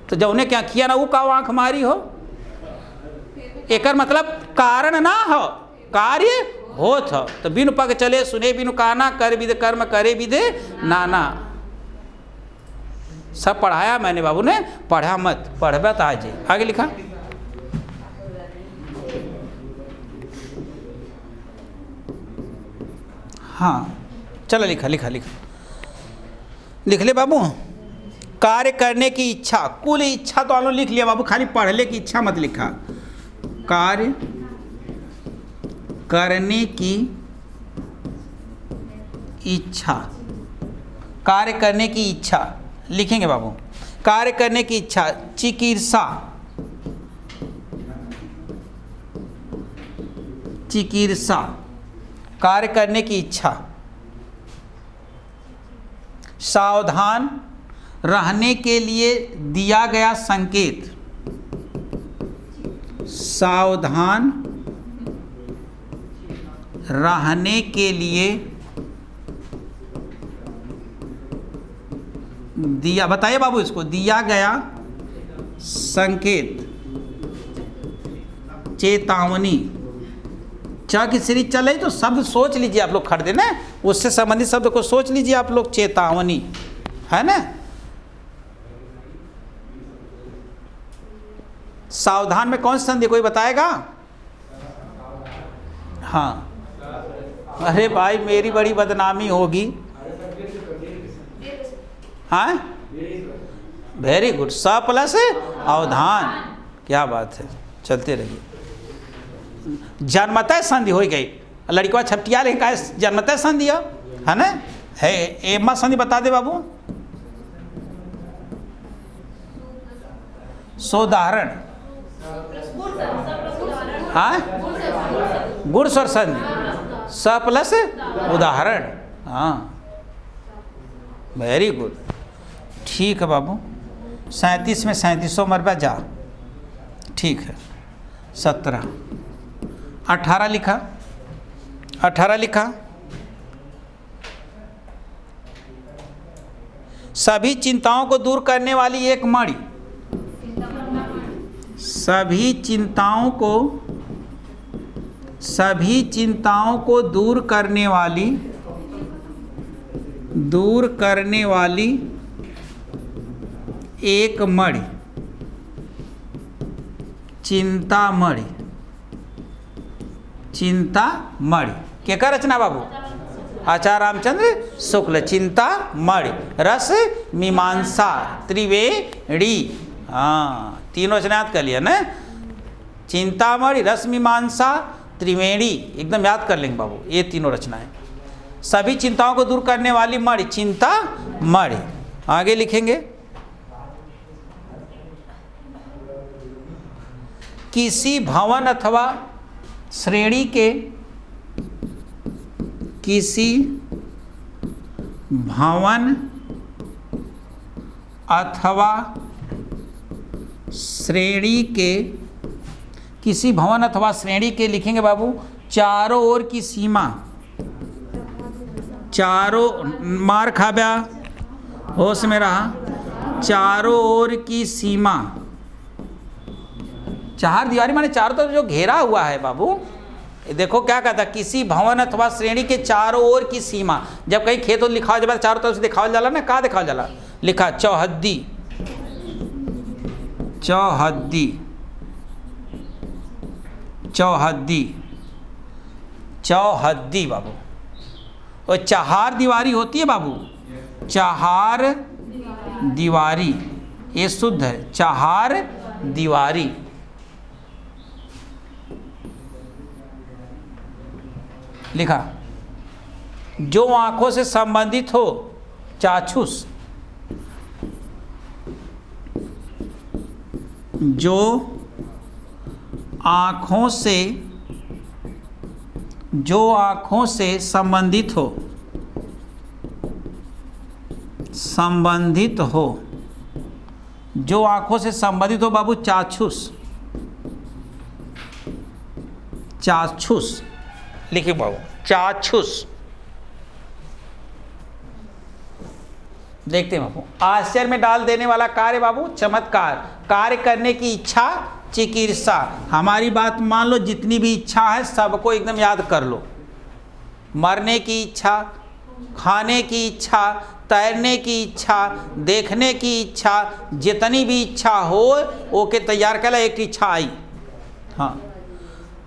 तो जौने के आँखिया ना वो का आंख मारी हो, एकर मतलब कारण ना हो कार्य होत हो। तो बिनु पग चले सुने बिनु काना, कर विद कर्म करे विद नाना। सब पढ़ाया मैंने बाबू ने, पढ़ा मत, पढ़बा तो आज आगे लिखा। हाँ चलो लिखा लिखा लिखा लिख ले बाबू। कार्य करने की इच्छा, कुल इच्छा तो आलो लिख लिया बाबू, खाली पढ़ने की इच्छा मत लिखा। कार्य करने की इच्छा, कार्य करने की इच्छा लिखेंगे बाबू। कार्य करने की इच्छा, चिकित्सा, चिकित्सा कार्य करने की इच्छा। सावधान रहने के लिए दिया गया संकेत, सावधान रहने के लिए दिया, बताइए बाबू इसको, दिया गया संकेत, चेतावनी। च की सीरीज चले तो शब्द सोच लीजिए आप लोग, खरीदे ना, उससे संबंधित शब्द को सोच लीजिए आप लोग। चेतावनी है ना। सावधान में कौन सी संधि कोई बताएगा? हाँ, अरे भाई मेरी बड़ी बदनामी होगी। हाँ वेरी गुड, स प्लस अवधान, क्या बात है, चलते रहिए। जन्मतः संधि हो गई, लड़कियों छपटिया लेकिन का जन्मतः संधि है ना। है एमा संधि बता दे बाबू। सोदाहरण, हाँ गुण स्वर संधि, स प्लस उदाहरण। हाँ वेरी गुड, ठीक है बाबू। 37 में 3700 मरबा जा, ठीक है। 17, 18 लिखा, 18 लिखा। सभी चिंताओं को दूर करने वाली एक मणि, सभी चिंताओं को दूर करने वाली एक मणि, चिंतामणि, चिंतामणि। क्या रचना बाबू? आचार्य रामचंद्र शुक्ल, चिंतामणि। रस मीमांसा त्रिवेणी, हाँ तीनों रचना याद कर लिया ना। चिंतामणि, रस मीमांसा त्रिवेणी, एकदम याद कर लेंगे बाबू, ये तीनों रचनाएं। सभी चिंताओं को दूर करने वाली मणि, चिंतामणि। आगे लिखेंगे, किसी भवन अथवा श्रेणी के, किसी भवन अथवा श्रेणी के, किसी भवन अथवा श्रेणी के लिखेंगे बाबू, चारों ओर की सीमा, चारों, मार खा ब्या, होश में रहा, चारों ओर की सीमा। चार दीवारी माने चारों तरफ जो घेरा हुआ है बाबू। देखो क्या कहता है, किसी भवन अथवा श्रेणी के चारों ओर की सीमा। जब कहीं खेत लिखा हो चारों तरफ से दिखावल जाला ना, कहाँ दिखावल जाला? लिखा चौहद्दी, चौहद्दी, चौहद्दी, चौहद्दी बाबू। और चहार दीवारी होती है बाबू, चहार दीवारी, ये शुद्ध है, चहार दीवारी। लिखा। जो आंखों से संबंधित हो, चाक्षुष। जो आंखों से, जो आंखों से संबंधित हो, संबंधित हो, जो आंखों से संबंधित हो बाबू, चाक्षुष, चाक्षुष लिखिए बाबू, चाक्षुष। देखते हैं बाबू, आश्चर्य में डाल देने वाला कार्य बाबू, चमत्कार। कार्य करने की इच्छा, चिकित्सा। हमारी बात मान लो, जितनी भी इच्छा है सबको एकदम याद कर लो। मरने की इच्छा, खाने की इच्छा, तैरने की इच्छा, देखने की इच्छा, जितनी भी इच्छा हो ओके तैयार कर ला, एक इच्छा आई। हाँ,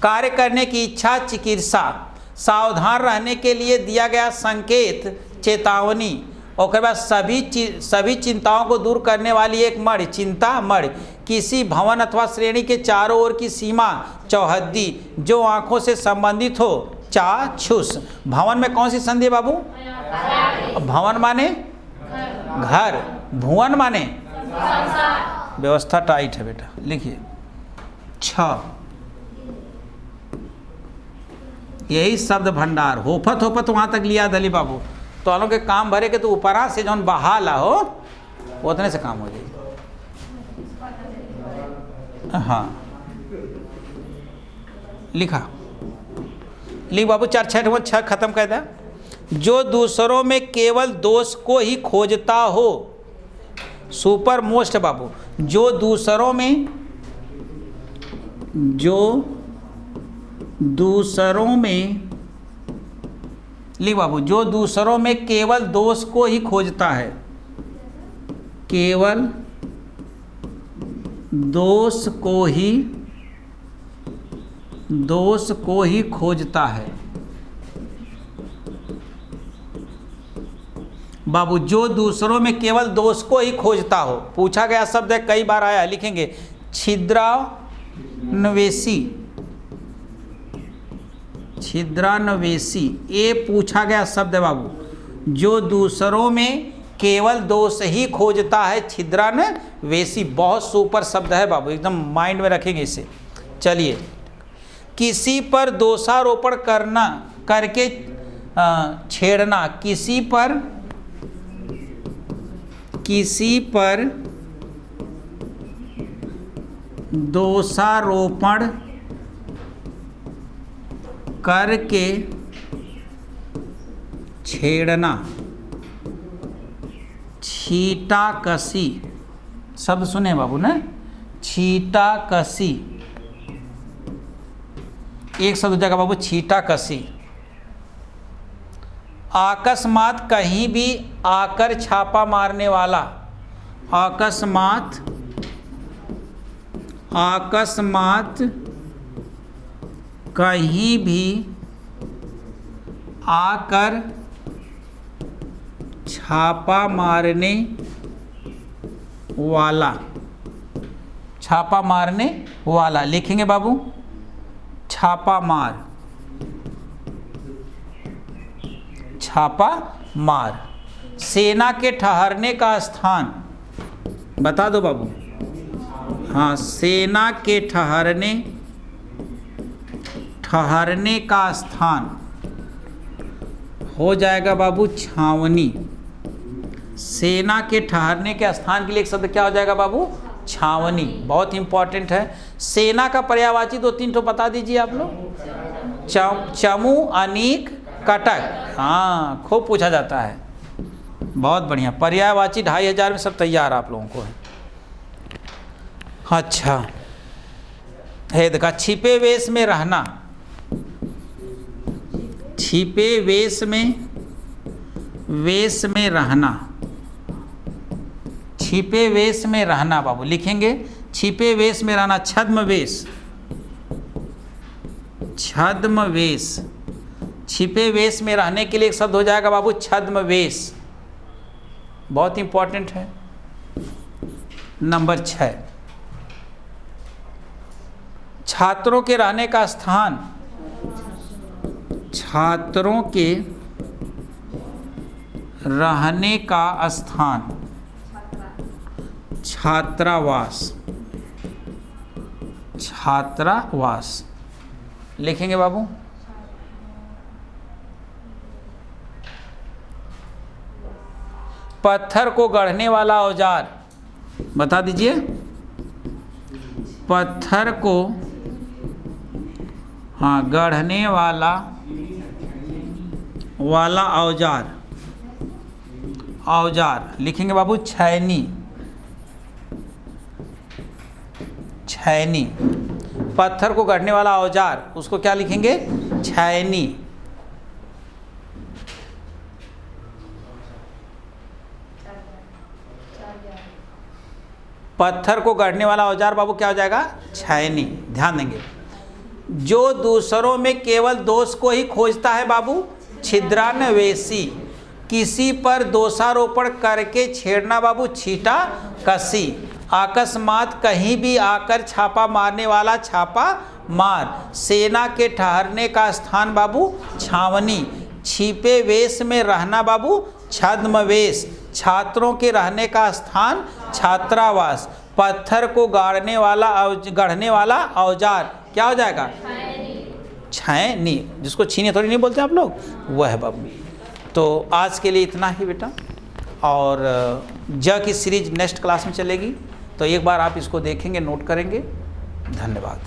कार्य करने की इच्छा, चिकित्सा। सावधान रहने के लिए दिया गया संकेत, चेतावनी। और उसके बाद सभी चिंताओं को दूर करने वाली एक मणि, चिंता मणि। किसी भवन अथवा श्रेणी के चारों ओर की सीमा, चौहद्दी। जो आंखों से संबंधित हो, चाक्षुष। भवन में कौन सी संधि है बाबू? भवन माने घर, भुवन माने व्यवस्था। टाइट है बेटा, लिखिए। छ, यही शब्द भंडार। होफत होफत वहां तक लिया दली बाबू। तो आलों के काम भरे के तो ऊपरा से जौन बहाला हो उतने से काम हो जाएगी। हाँ, लिखा। लिख बाबू, 4 6 खत्म कर दे। जो दूसरों में केवल दोष को ही खोजता हो, सुपर मोस्ट बाबू। जो दूसरों में, जो दूसरों में, लिख बाबू, जो दूसरों में केवल दोष को ही खोजता है, केवल दोष को ही खोजता है बाबू। जो दूसरों में केवल दोष को ही खोजता हो, पूछा गया शब्द है, कई बार आया। लिखेंगे छिद्रान्वेषी, छिद्रान्वेषी, ये पूछा गया शब्द है बाबू। जो दूसरों में केवल दोष ही खोजता है, छिद्रान्वेषी। बहुत सुपर शब्द है बाबू, एकदम माइंड में रखेंगे इसे। चलिए, किसी पर दोषारोपण करना, करके छेड़ना। किसी पर दोषारोपण करके छेड़ना। छीटाकसी शब्द सुने बाबू ना, छीटाकसी। एक शब्द जगह बाबू, छीटाकसी। अकस्मात कहीं भी आकर छापा मारने वाला। अकस्मात कहीं भी आकर छापा मारने वाला। छापा मारने वाला लिखेंगे बाबू, छापा मार, छापा मार। सेना के ठहरने का स्थान बता दो बाबू। हाँ, सेना के ठहरने का स्थान हो जाएगा बाबू छावनी। सेना के ठहरने के स्थान के लिए एक शब्द क्या हो जाएगा बाबू? छावनी। बहुत इंपॉर्टेंट है। सेना का पर्यायवाची 2-3 तो बता दीजिए आप लोग। चमू, अनीक, कटक। हाँ, खूब पूछा जाता है। बहुत बढ़िया। पर्यायवाची 2500 में सब तैयार आप लोगों को है। अच्छा, है देखा, छिपे वेश में रहना। छिपे वेश में रहना। छिपे वेश में रहना बाबू लिखेंगे, छिपे वेश में रहना, छद्मवेश, छद्मवेश। छिपे वेश में रहने के लिए एक शब्द हो जाएगा बाबू छद्मवेश, बहुत इंपॉर्टेंट है। नंबर 6, छात्रों के रहने का स्थान, छात्रों के रहने का स्थान, छात्रावास, छात्रावास लिखेंगे बाबू। पत्थर को गढ़ने वाला औजार, बता दीजिए। पत्थर को गढ़ने वाला औजार, औजार लिखेंगे बाबू छैनी, छैनी। पत्थर को गढ़ने वाला औजार, उसको क्या लिखेंगे? छैनी। पत्थर को गढ़ने वाला औजार बाबू क्या हो जाएगा? छैनी। ध्यान देंगे। जो दूसरों में केवल दोष को ही खोजता है बाबू, छिद्रान्वेषी। किसी पर दोषारोपण करके छेड़ना बाबू, छीटा कसी। अकस्मात कहीं भी आकर छापा मारने वाला, छापा मार। सेना के ठहरने का स्थान बाबू, छावनी। छिपे वेश में रहना बाबू, छद्मवेश। छात्रों के रहने का स्थान, छात्रावास। पत्थर को गढ़ने वाला औजार क्या हो जाएगा? छैनी। जिसको छीने थोड़ी नहीं बोलते आप लोग, वह है बाबू। तो आज के लिए इतना ही बेटा, और ज की सीरीज नेक्स्ट क्लास में चलेगी, तो एक बार आप इसको देखेंगे, नोट करेंगे। धन्यवाद।